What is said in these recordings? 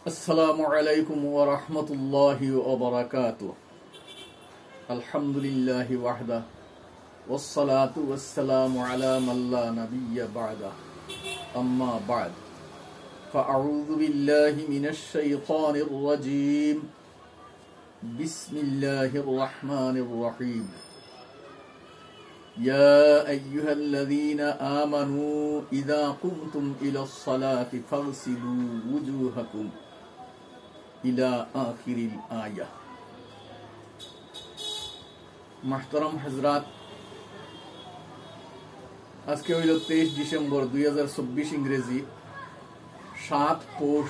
السلام عليكم ورحمة الله وبركاته. الحمد لله وحده والصلاة والسلام على من لا نبي بعده. أما بعد فأعوذ بالله من الشيطان الرجيم. بسم الله الرحمن الرحيم. يا أيها الذين آمنوا إذا قمتم إلى الصلاة فاغسلوا وجوهكم إلى آخر الآية. محترم حضرات, আজকে হইল 23 ডিসেম্বর 2024 ইংরেজি, 7 পৌষ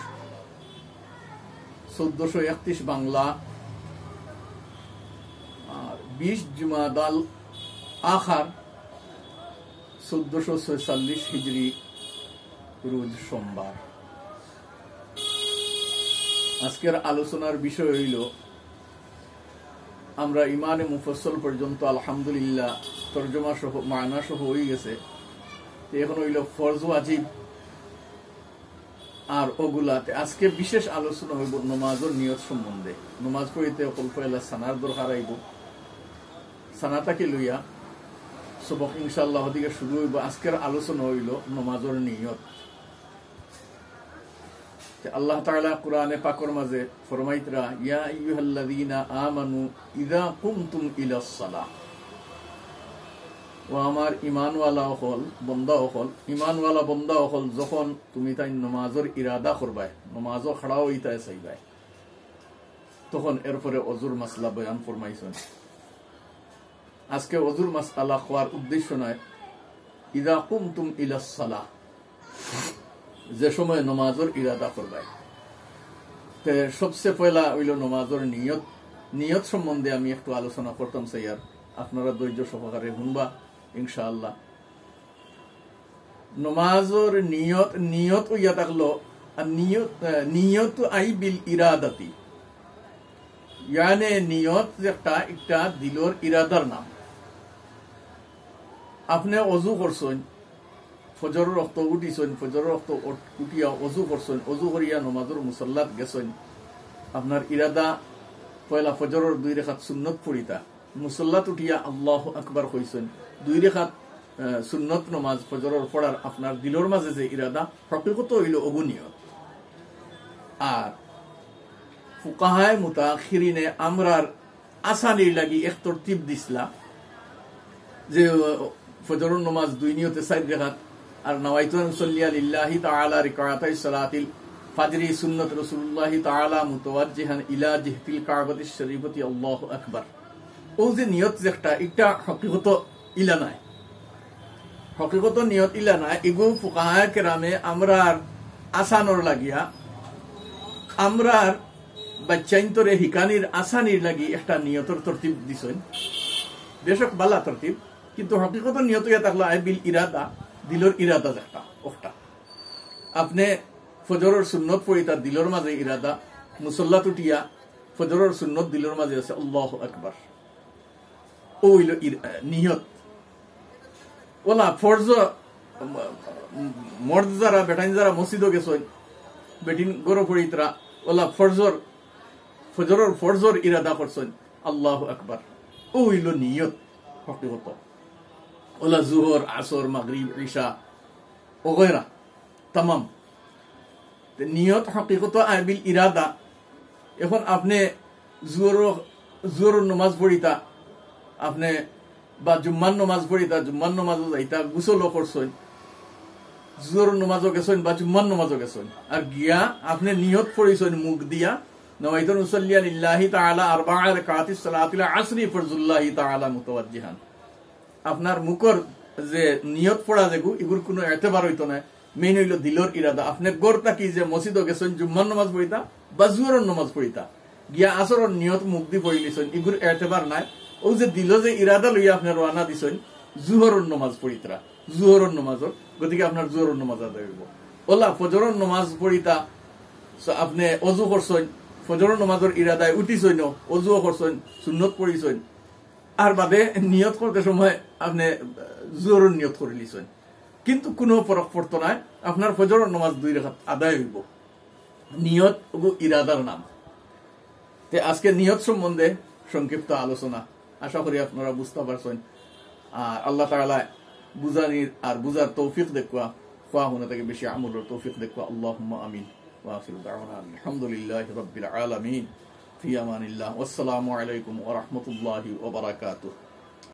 1431 বাংলা আর 20 জুমাদাল আখার 1446 হিজরি রোজ সোমবার। আজকের আলোচনার বিষয় হইল, আমরা ইমানে মুফাসসল পর্যন্ত আলহামদুলিল্লাহ তরজমা সহ মায়না সহ হয়ে গেছে। এখন হইল ফরজ ওয়াজিব আর ওগুলাতে আজকে বিশেষ আলোচনা হইব নামাজের নিয়ত সম্বন্ধে। নামাজ পড়িতে অকল পয়লা সানার দরকার আইব, সানাটাকে লইয়া সবক ইনশাআল্লাহ দিকে শুরু হইব। আজকের আলোচনা হইল নামাজের নিয়ত। আল্লাহ তাআলা কোরআনে পাকের মাঝে ফরমাইতরা, ইয়া আইয়ুহাল্লাযীনা আমানু ইযা কুমতুম ইলাস সালাহ। ও আমার ঈমানওয়ালা হল বান্দা হল, ঈমানওয়ালা বান্দা হল, যখন তুমি তাই নামাজের ইরাদা করবাই, নামাজও খাড়া হইতায় চাইবাই, তখন এরপরে অজুর মাসলা বয়ান ফরমাইছেন। আজকে অজুর মাসআলা হওয়ার উদ্দেশ্য নয়, ইযা কুমতুম ইলাস সালাহ, যে সময় নামাজের ইরাদা করবাই। তে সবচেয়ে পয়লা হইল নামাজের নিয়ত। নিয়ত সম্বন্ধে আমি একটু আলোচনা করতাম স্যার, আপনারা ধৈর্য সহকারে শুনবা ইনশাআল্লাহ। নামাজের নিয়ত, নিয়ত হইয়া থাকলো, আর নিয়ত আই বিল ইরাদাতি, ইয়ানে নিয়ত একটা দিলর ইরাদার নাম। আপনি অজু করছেন, ফজরের রক্ত উঠিছেন, ফজরের রক্ত উঠিয়া অজু করছেন, অজু করিয়া নমাজের মুসল্লাত গেছেন। আপনার ইরাদা পয়লা ফজরের 2 রাকাত সুন্নত পড়িতা, মুসল্লাত উঠিয়া আল্লাহু আকবার কইছেন, 2 রাকাত সুন্নত নমাজ ফজরের পড়ার আপনার দিলর মাঝে যে ইরাদা, হকিকত হইল অগুনিয়ত। আর ফুকাহায়ে মুতাআখিরিনে আমরার আসানির লাগি এক তরতিব দিছলা, যে ফজরের নমাজ 2 নিয়তে 4 রাকাত, আর নাওয়াইতু আন উসাল্লিয়া লিল্লাহি তাআলা রাকাতাই সালাতিল ফাজরি সুন্নাত রাসূলুল্লাহ তাআলা মুতাওয়াজ্জিহান ইলা জিহতিল কাবাতিশ শরীফতি আল্লাহু আকবার। ও যে নিয়ত যেটা, এটা হকিকত ইলা নাই, হকিকত নিয়ত ইলা নাই। এগো ফুকাহায়ে কেরামে আমরার আসানর লাগিয়া, আমরার বাচ্চাইন্তরে হিকানির আসানির লাগি একটা নিয়তর তরতিব দিছেন। বেশক বালা তরতিব, কিন্তু হকিকত নিয়ত ইয়া থাকলো আই বিল ইরাদা, দিলর ইরাদা যেটা ওটা। আপনি ফজরের সুন্নত পড়িতা, দিলর মাঝে ইরাদা, মুসল্লাত উঠিয়া ফজরের সুন্নত দিলর মাঝে আছে আল্লাহু আকবার, ও হইল নিয়ত। ওলা ফরজ মর্দ যারা বেটাইন যারা মসজিদও গেছেন, বেটিন গরো পড়িতরা, ওলা ফজরের ফরজর ইরাদা করছেন আল্লাহু আকবার, ও হইল নিয়ত হকিকত। ওলা জুহর, আসর, মাগরিব, ইশা ওগেরা তামাম নিয়ত হকিকত আবিল ইরাদা। এখন আপনি জুহর নমাজ পড়িতা, আপনি বা জুম্মান নমাজ পড়িতা, জুম্মান নমাজও যাইতা, গুসলও করছেন, জুহর নমাজও গেছেন বা জুম্মান নমাজও গেছেন, আর গিয়া আপনি নিয়ত পড়িছেন মুখ দিয়া, নাওয়াইতু উসাল্লিয়া লিল্লাহি তাআলা আরবা'a রাকাতিস সালাতিল আসরি ফরজুল্লাহি তাআলা মুতাওয়াজ্জিহান। আপনার মুখর যে নিয়ত পড়া যেগু, এগুর কোনো এতেবার হইতো না। মেইন হইল দিলর ইরাদা। আপনি গড় তাকি যে মসজিদও গেছেন, জুম্মার নমাজ পড়িতা বা জুহরের নমাজ পড়িতা, গিয়া আসরের নিয়ত মুখ দি পড়ি লিছেন, এগুর এতেবার নাই। ও যে দিল যে ইরাদা লইয়া আপনি রওনা দিছেন জুহরের নমাজ পড়িতরা, জুহরের নমাজর, গতিকে আপনার জুহরের নমাজ আদায় হইব। ওলা ফজরের নমাজ পড়িতা, আপনি অজু করছেন, ফজরের নমাজের ইরাদায় উঠিছেন, অজুও করছেন, সুন্নত পড়িছেন, আর বাদে নিয়ত করতে সময় আপনি জোরের নিয়ত করে লিছেন, কিন্তু কোনো ফরক পড়তো না। আপনার ফজরের নামাজ 2 রাকাত আদায় হইব, নিয়ত ইরাদার নাম। তে আজকে নিয়ত সম্বন্ধে সংক্ষিপ্ত আলোচনা, আশা করি আপনারা বুঝতে পারছেন। আর আল্লাহ তাআলা বুঝানির আর বুঝার তৌফিক দেখুয়া, ফাহুনা থেকে বেশি আমলের তৌফিক দেখুয়া। আল্লাহুম্মা আমিন। ওয়া আখিরু দাওয়ানা আলহামদুলিল্লাহি রাব্বিল আলামিন। ফি আমানিল্লাহ। ওয়াসসালামু আলাইকুম ওয়া রাহমাতুল্লাহি ওয়া বারাকাতুহু।